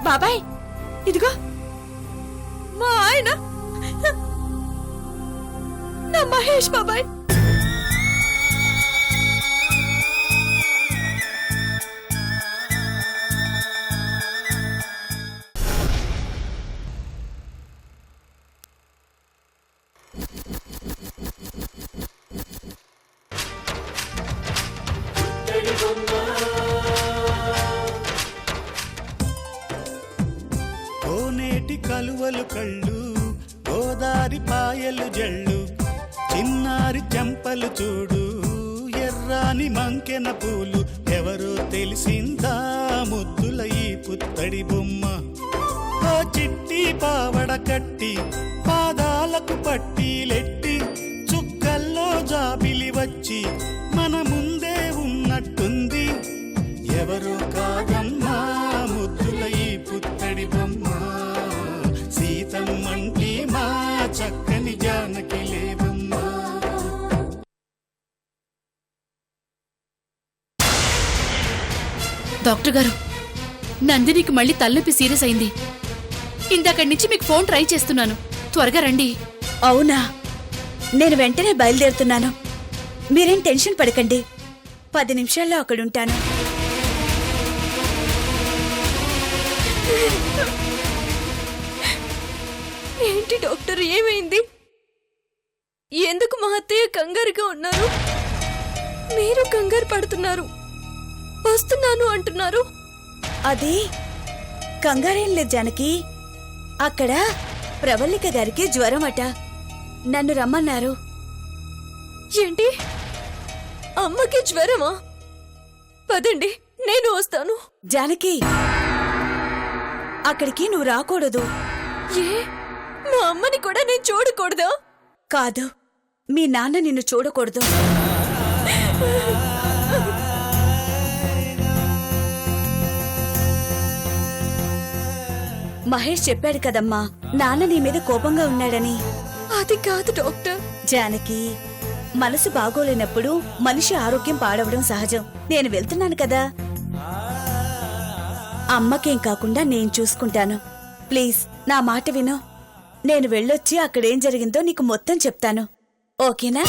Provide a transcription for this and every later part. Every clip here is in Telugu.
బాబాయ్ ఇదిగో మా ఆయన నా మహేష్ బాబాయ్. కోనేటి కలువలు కళ్ళు, గోదారి పాయలు జళ్ళు, చిన్నారి చెంపలు చూడు, ఎర్రాని మంకెన పూలు. ఎవరో తెలిసిందా ముద్దుల ఈ పుత్తడి బొమ్మ? ఓ చిట్టి పావడ కట్టి, పాదాలకు పట్టీలెట్టి, చుక్కల్లో జాబిలి వచ్చి మన ముందే ఉన్నట్టుంది. ఎవరో కాదమ్మా ముద్దుల ఈ పుత్తడి బొమ్మ, సీతమ్మంటి మా చక్కని జానకి లేవమ్మా. డాక్టర్ గారు, నందినికి మళ్ళీ తలనొప్పి సీరియస్ అయింది. ఇందాకడి నుంచి మీకు ఫోన్ ట్రై చేస్తున్నాను, త్వరగా రండి. అవునా, నేను వెంటనే బయలుదేరుతున్నాను. మీరేం టెన్షన్ పడకండి, 10 నిమిషాల్లో అక్కడుంటాను. ఏంటి డాక్టర్, ఏమైంది? ఎందుకు మా అత్తయ్య కంగారుగా ఉన్నారు? మీరు కంగారు పడుతున్నారు. వస్తున్నాను అంటున్నారు. అది కంగారేం లేదు జానకి. అక్కడ ప్రవల్లిక గారికి జ్వరం అట, నన్ను రమ్మన్నారు. ఏంటి, అమ్మకి జ్వరమా? పదండి, నేను వస్తాను. జానకి, అక్కడికి నువ్వు రాకూడదు. ఏ, మా అమ్మని కూడా నేను చూడకూడదా? కాదు, మీ నాన్న నిన్ను చూడకూడదు. మహేష్ చెప్పాడు కదమ్మా, నాన్న నీ మీద కోపంగా ఉన్నాడని. అది కాదు డాక్టర్. జానకి, మనసు బాగోలేనప్పుడు మనిషి ఆరోగ్యం పాడవడం సహజం. నేను వెళ్తున్నాను కదా, అమ్మకేం కాకుండా నేను చూసుకుంటాను. ప్లీజ్ నా మాట విను. నేను వెళ్ళొచ్చి అక్కడేం జరిగిందో నీకు మొత్తం చెప్తాను, ఓకేనా?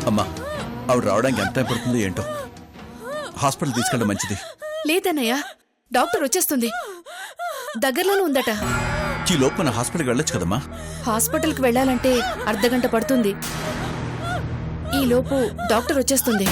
అమ్మా, ఆవిడ రావడానికి ఎంత టైం పడుతుందో ఏంటో. హాస్పిటల్ తీసుకెళ్ళడం మంచిది. లేదన్నయ్య, డాక్టర్ వచ్చేస్తుంది, దగ్గరలోనే ఉందట. ఈ లోపు మన హాస్పిటల్కి వెళ్ళొచ్చు కదమ్మా. హాస్పిటల్కి వెళ్ళాలంటే అర్ధగంట పడుతుంది. ఈ లోపు డాక్టర్ వచ్చేస్తుంది.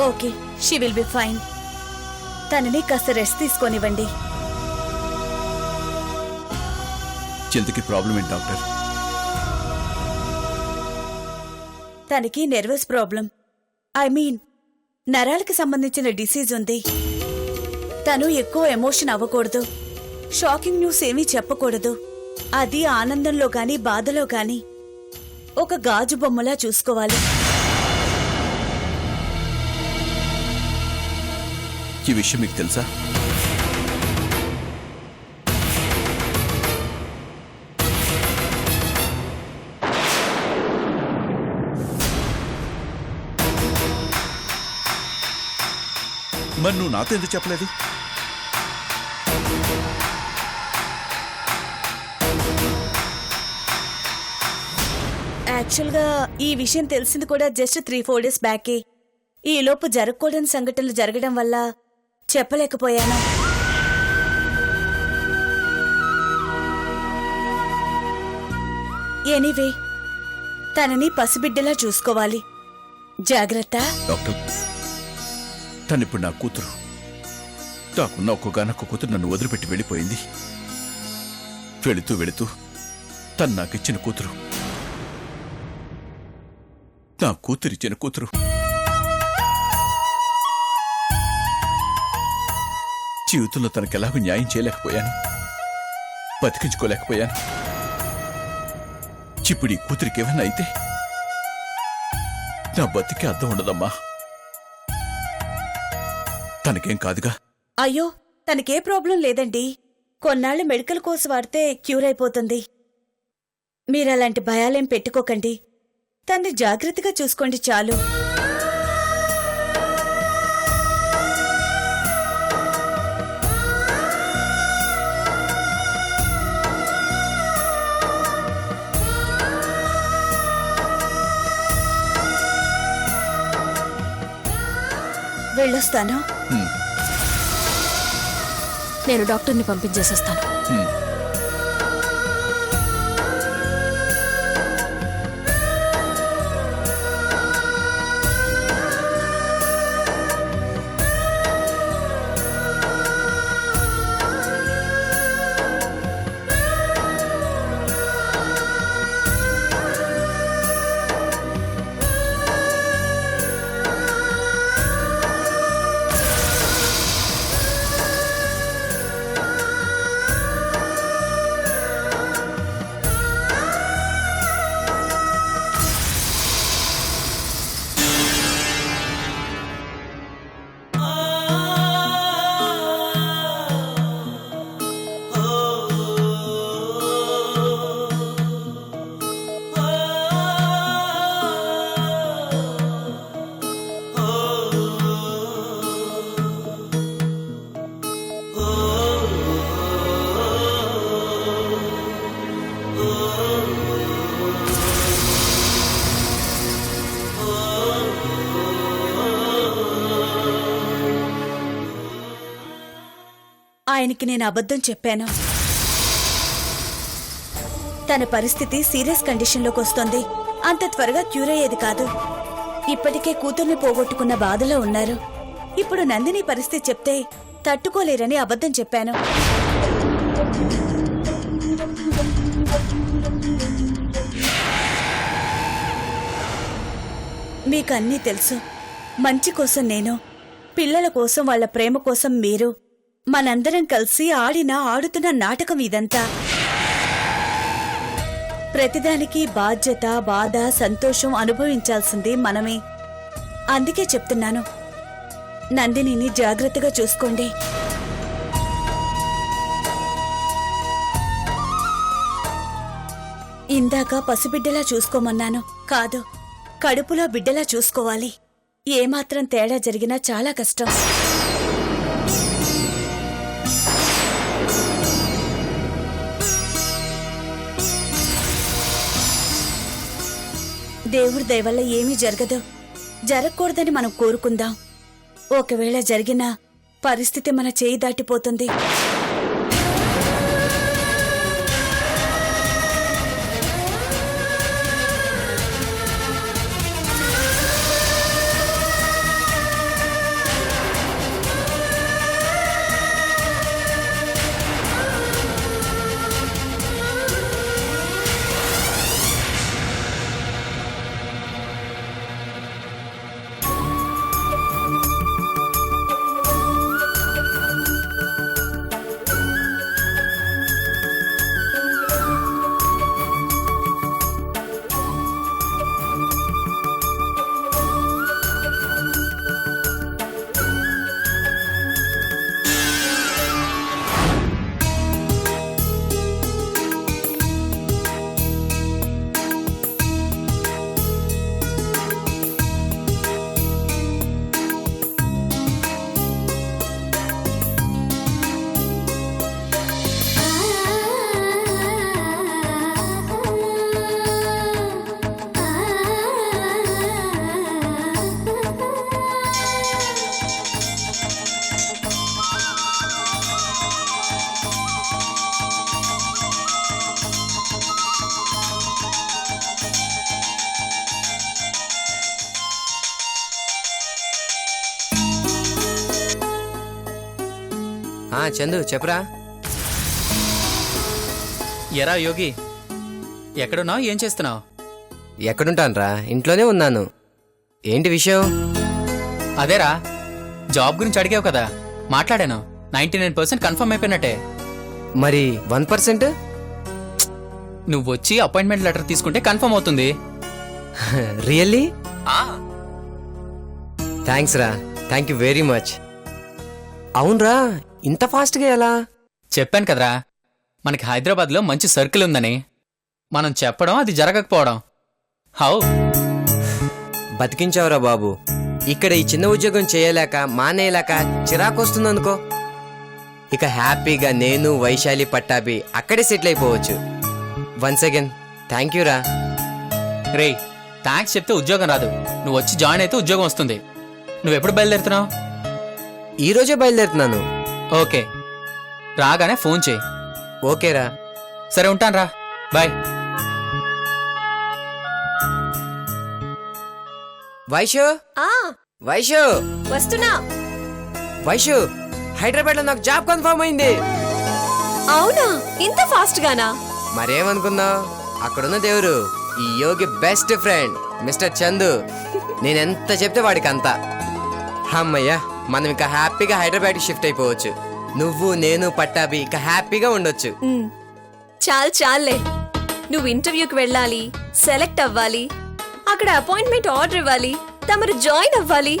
Okay, she will be fine. తనని కాస్త రెస్ట్ తీసుకొనివ్వండి. చింతకి ప్రాబ్లం ఏంటి డాక్టర్? తనకి నెర్వస్ ప్రాబ్లం, ఐ మీన్ నరాలకి సంబంధించిన డిసీజ్ ఉంది. తను ఎక్కువ ఎమోషన్ అవ్వకూడదు, షాకింగ్ న్యూస్ ఏమీ చెప్పకూడదు. అది ఆనందంలో గాని బాధలో గాని ఒక గాజు బొమ్మలా చూసుకోవాలి. ఈ విషయం మీకు తెలుసా? మరి నువ్వు నాతో ఎందుకు చెప్పలేదు? యాక్చువల్గా ఈ విషయం తెలిసింది కూడా జస్ట్ 3-4 డేస్ బ్యాకే. ఈలోపు జరగకూడని సంఘటనలు జరగడం వల్ల చెప్పలేకపోయాను. ఎనీవే, తనని పసిబిడ్డలా చూసుకోవాలి. జాగ్రత్త. డాక్టర్, తనిప్పుడు నా కూతురు. నాకున్న ఒక్కగానొక్క కూతురు నన్ను వదిలిపెట్టి వెళ్ళిపోయింది. వెళుతూ వెళుతూ తను నాకిచ్చిన కూతురు, నా కూతురిచ్చిన కూతురు. జీవితంలో తనకెలాగూ న్యాయం చేయలేకపోయాను, బతికించుకోలేకపోయాను. ఇప్పుడు ఈ కూతురికి ఏమైనా అయితే నా బతికే అర్థం ఉండదమ్మా. తనకేం కాదుగా? అయ్యో, తనకే ప్రాబ్లం లేదండి. కొన్నాళ్ళు మెడికల్ కోర్స్ వాడితే క్యూర్ అయిపోతుంది. మీరలాంటి భయాలేం పెట్టుకోకండి. తన్ని జాగ్రత్తగా చూసుకోండి చాలు. వెళ్ళొస్తాను. నేను డాక్టర్ని పంపించేసేస్తాను. ఆయనకి నేను అబద్ధం చెప్పాను. తన పరిస్థితి సీరియస్ కండిషన్లోకి వస్తోంది. అంత త్వరగా క్యూర్ అయ్యేది కాదు. ఇప్పటికే కూతుర్ని పోగొట్టుకున్న బాధలో ఉన్నారు. ఇప్పుడు నందిని పరిస్థితి చెప్తే తట్టుకోలేరని అబద్ధం చెప్పాను. మీకన్నీ తెలుసు. మంచి కోసం నేను, పిల్లల కోసం, వాళ్ళ ప్రేమ కోసం మీరు, మనందరం కలిసి ఆడుతున్న నాటకం ఇదంతా. ప్రతిదానికి బాధ్యత, బాధ, సంతోషం అనుభవించాల్సింది మనమే. అందుకే చెప్తున్నాను, నందినిని జాగ్రత్తగా చూసుకోండి. ఇందాక పసిబిడ్డలా చూసుకోమన్నాను, కాదు కడుపులో బిడ్డలా చూసుకోవాలి. ఏమాత్రం తేడా జరిగినా చాలా కష్టం. దేవుడి దయ వల్ల ఏమీ జరగదు. జరగకూడదని మనం కోరుకుందాం. ఒకవేళ జరిగినా పరిస్థితి మన చేయి దాటిపోతుంది. చందు చెప్పరా. ఎరా యోగి, ఎక్కడున్నావు? ఏం చేస్తున్నావు? ఎక్కడుంటానురా, ఇంట్లోనే ఉన్నాను. ఏంటి విషయం? అదేరా, జాబ్ గురించి అడిగావు కదా, మాట్లాడాను. 99% కన్ఫర్మ్ అయిపోయినట్టే. మరి 1%? నువ్వు వచ్చి అపాయింట్మెంట్ లెటర్ తీసుకుంటే కన్ఫర్మ్ అవుతుంది. రియల్లీ? థ్యాంక్స్ రా, థ్యాంక్ యూ వెరీ మచ్. అవునరా, ఇంత ఫాస్ట్గా ఎలా? చెప్పాను కదరా, మనకి హైదరాబాద్లో మంచి సర్కిల్ ఉందని. మనం చెప్పడం, అది జరగకపోవడం. హౌ? బతికించావురా బాబు. ఇక్కడ ఈ చిన్న ఉద్యోగం చేయలేక మానేయలేక చిరాకొస్తుందనుకో. ఇక హ్యాపీగా నేను, వైశాలి, పట్టాభి అక్కడే సెటిల్ అయిపోవచ్చు. వన్స్ అగైన్ థ్యాంక్ యూ రా. రే, థ్యాంక్స్ చెప్తే ఉద్యోగం రాదు. నువ్వు వచ్చి జాయిన్ అయితే ఉద్యోగం వస్తుంది. నువ్వెప్పుడు బయలుదేరుతున్నావు? ఈరోజే బయలుదేరుతున్నాను. ఓకే, రాగానే ఫోన్ చేయి. ఓకేరా. సరే, ఉంటాను రా, బాయ్. వైషు, వైషు, వస్తున్నా. వైషు, హైదరాబాద్ లో నాకు జాబ్ కన్ఫర్మ్ అయింది. అవునా, ఇంత ఫాస్ట్ గానా? మరేమనుకున్నావు, అక్కడున్న దేవుడు ఈ యోగి బెస్ట్ ఫ్రెండ్ మిస్టర్ చందు. నేనెంత చెప్తే వాడికి అంత. అమ్మయ్యా, మనం ఇక హ్యాపీగా హైదరాబాద్ కి షిఫ్ట్ అయిపోవచ్చు. నువ్వు, నేను, పట్టాభి ఇక హ్యాపీగా ఉండొచ్చు. చాలే. నువ్వు ఇంటర్వ్యూకి వెళ్ళాలి, సెలెక్ట్ అవ్వాలి, అక్కడ అపాయింట్మెంట్ ఆర్డర్ ఇవ్వాలి, తమరు జాయిన్ అవ్వాలి.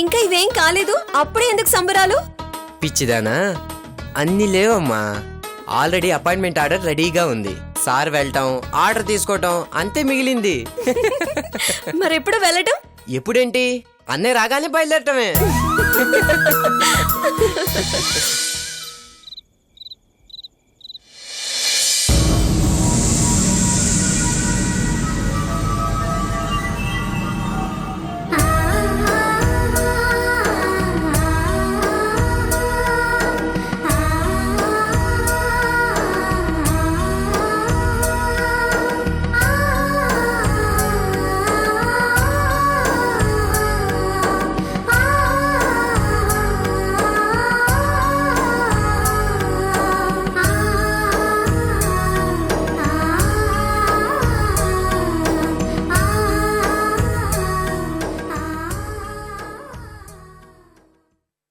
ఇంకా ఇవేం కాలేదు, అప్పుడే ఎందుకు సంబరాలు? పిచ్చిదానా, అన్ని లేవమ్మా. ఆల్రెడీ అపాయింట్మెంట్ ఆర్డర్ రెడీగా ఉంది. సార్ వెళ్ళటం, ఆర్డర్ తీసుకోవటం అంతే మిగిలింది. మరెప్పుడు వెళ్ళటం? ఎప్పుడేంటి, అన్నీ రాగానే బయలుదేరటమే.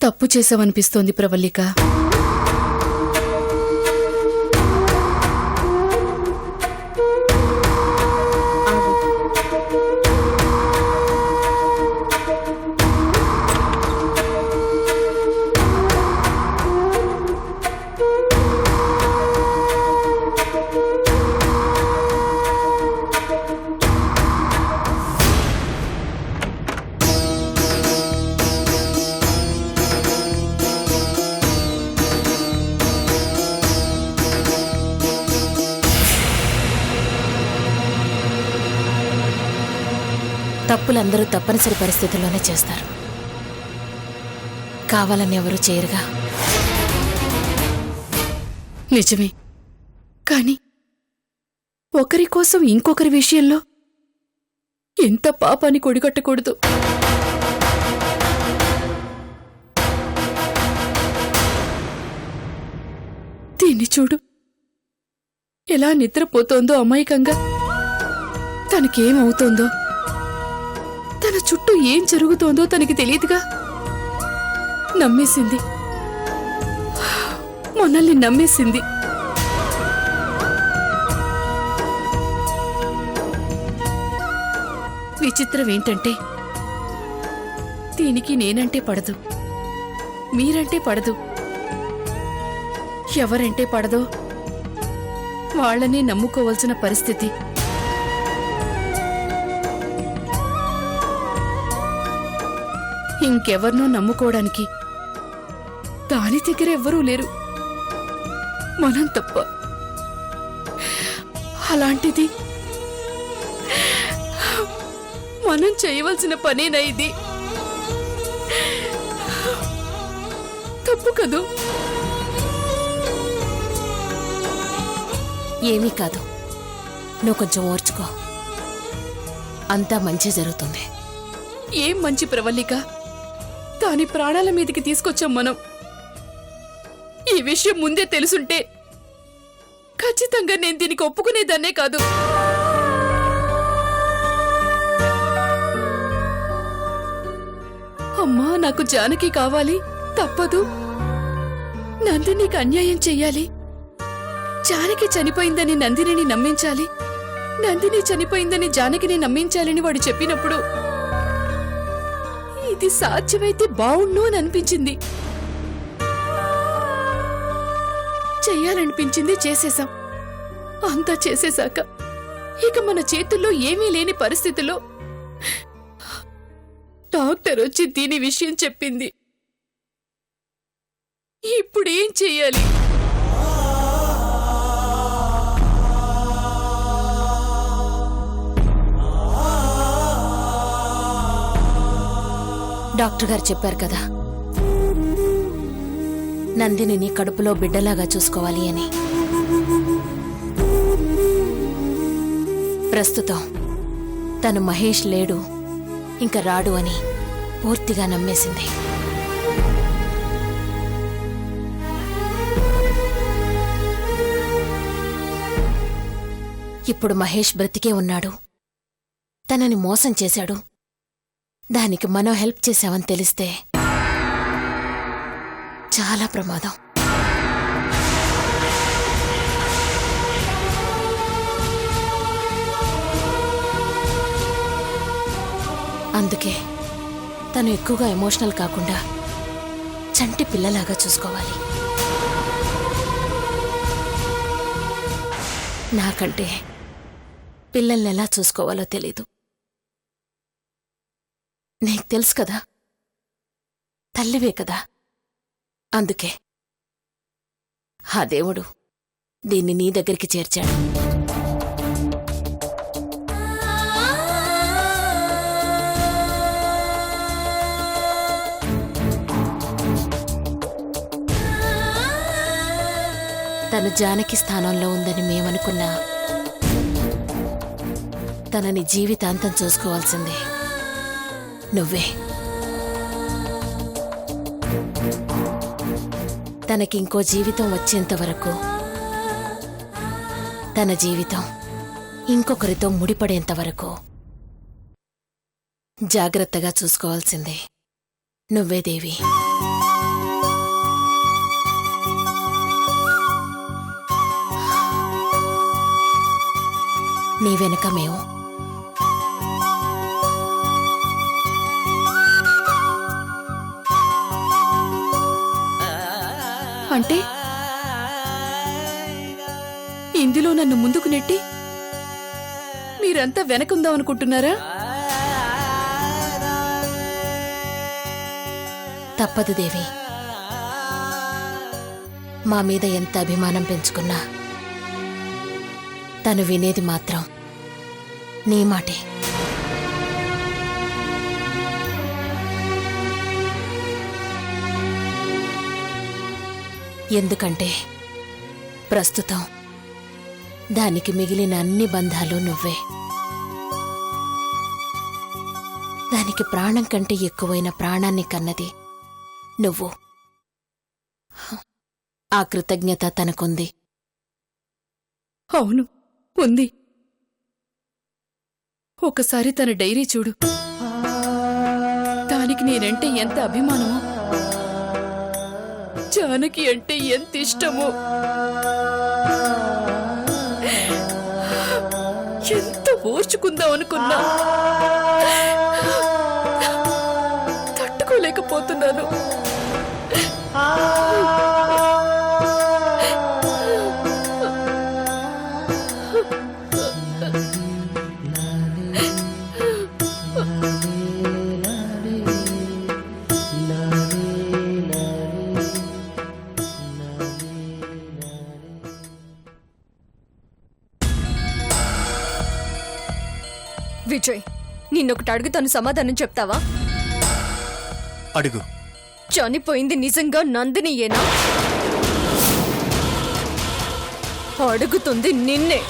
తప్పు చేసావనిపిస్తోంది ప్రవల్లిక. తప్పులందరూ తప్పనిసరి పరిస్థితుల్లోనే చేస్తారు, కావాలని ఎవరూ చేయరుగా. నిజమే, కానీ ఒకరి కోసం ఇంకొకరి విషయంలో ఎంత పాపాన్ని కొడిగట్టకూడదు. దీన్ని చూడు, ఎలా నిద్రపోతోందో అమాయకంగా. తనకేమవుతోందో, తన చుట్టూ ఏం జరుగుతోందో తనకి తెలియదుగా. నమ్మేసింది, మనల్ని నమ్మేసింది. విచిత్రం ఏంటంటే, దీనికి నేనంటే పడదు, మీరంటే పడదు. ఎవరంటే పడదో వాళ్ళనే నమ్ముకోవాల్సిన పరిస్థితి. ఇంకెవర్నో నమ్ముకోవడానికి దాని దగ్గర ఎవ్వరూ లేరు, మనం తప్ప. అలాంటిది మనం చేయవలసిన పనేనా ఇది? తప్పు కదూ? ఏమీ కాదు, నువ్వు కొంచెం ఓర్చుకో, అంతా మంచి జరుగుతుంది. ఏం మంచి ప్రవల్లిక, దాని ప్రాణాల మీదకి తీసుకొచ్చాం మనం. ఈ విషయం ముందే తెలుసుంటే ఖచ్చితంగా నేను దీనికి ఒప్పుకునేదాన్నే కాదు. అమ్మా, నాకు జానకి కావాలి, తప్పదు. నందినికి అన్యాయం చెయ్యాలి. జానకి చనిపోయిందని నందినిని నమ్మించాలి. నందిని చనిపోయిందని జానకిని నమ్మించాలని వాడు చెప్పినప్పుడు ఇది సాధ్యమైతే బావుణ్ణు అని అనిపించింది. చెయ్యాలనిపించింది, చేసేశాం. అంతా చేసేశాక ఇక మన చేతుల్లో ఏమీ లేని పరిస్థితిలో డాక్టర్ వచ్చి దీని విషయం చెప్పింది. ఇప్పుడు ఏం చెయ్యాలి? డాక్టర్ గారు చెప్పారు కదా, నందినిని కడుపులో బిడ్డలాగా చూసుకోవాలి అని. ప్రస్తుతం తను మహేష్ లేడు, ఇంకా రాడు అని పూర్తిగా నమ్మేసింది. ఇప్పుడు మహేష్ బ్రతికే ఉన్నాడు, తనని మోసం చేశాడు. దానికి మనం హెల్ప్ చేశామని తెలిస్తే చాలా ప్రమాదం. అందుకే తను ఎక్కువగా ఎమోషనల్ కాకుండా చంటి పిల్లలాగా చూసుకోవాలి. నాకంటే పిల్లల్ని ఎలా చూసుకోవాలో తెలీదు. నీకు తెలుసు కదా, తల్లివే కదా. అందుకే ఆ దేవుడు దీన్ని నీ దగ్గరికి చేర్చాడు. తను జానకి స్థానంలో ఉందని మేమనుకున్నా తనని జీవితాంతం చూసుకోవాల్సిందే నువ్వే. తనకింకో జీవితం వచ్చేంత వరకు తన జీవితం ఇంకొకరితో ముడిపడేంత వరకు జాగ్రత్తగా చూసుకోవాల్సిందే నువ్వే దేవి. నీ వెనుక మేము. అంటే ఇందులో నన్ను ముందుకు నెట్టి మీరంతా వెనకుందామనుకుంటున్నారా? తప్పదు దేవి. మా మీద ఎంత అభిమానం పెంచుకున్నా తను వినేది మాత్రం నీ మాటే. ఎందుకంటే ప్రస్తుతం దానికి మిగిలిన అన్ని బంధాలు నువ్వే. దానికి ప్రాణం కంటే ఎక్కువైన ప్రాణాన్ని కన్నది నువ్వు. ఆ కృతజ్ఞత తనకుంది. అవును, ఉంది. ఒకసారి తన డైరీ చూడు. దానికి నేనంటే ఎంత అభిమానమో, జానకి అంటే ఎంత ఇష్టమో, ఎంత ఓర్చుకుందాం అనుకున్నా తట్టుకోలేకపోతున్నాను. విజయ్, నిన్నొకటి అడుగుతాను, సమాధానం చెప్తావా? అడుగు. చనిపోయింది నిజంగా నందినియేనా? అడుగుతుంది నిన్నే.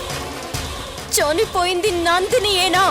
చనిపోయింది నందినియేనా?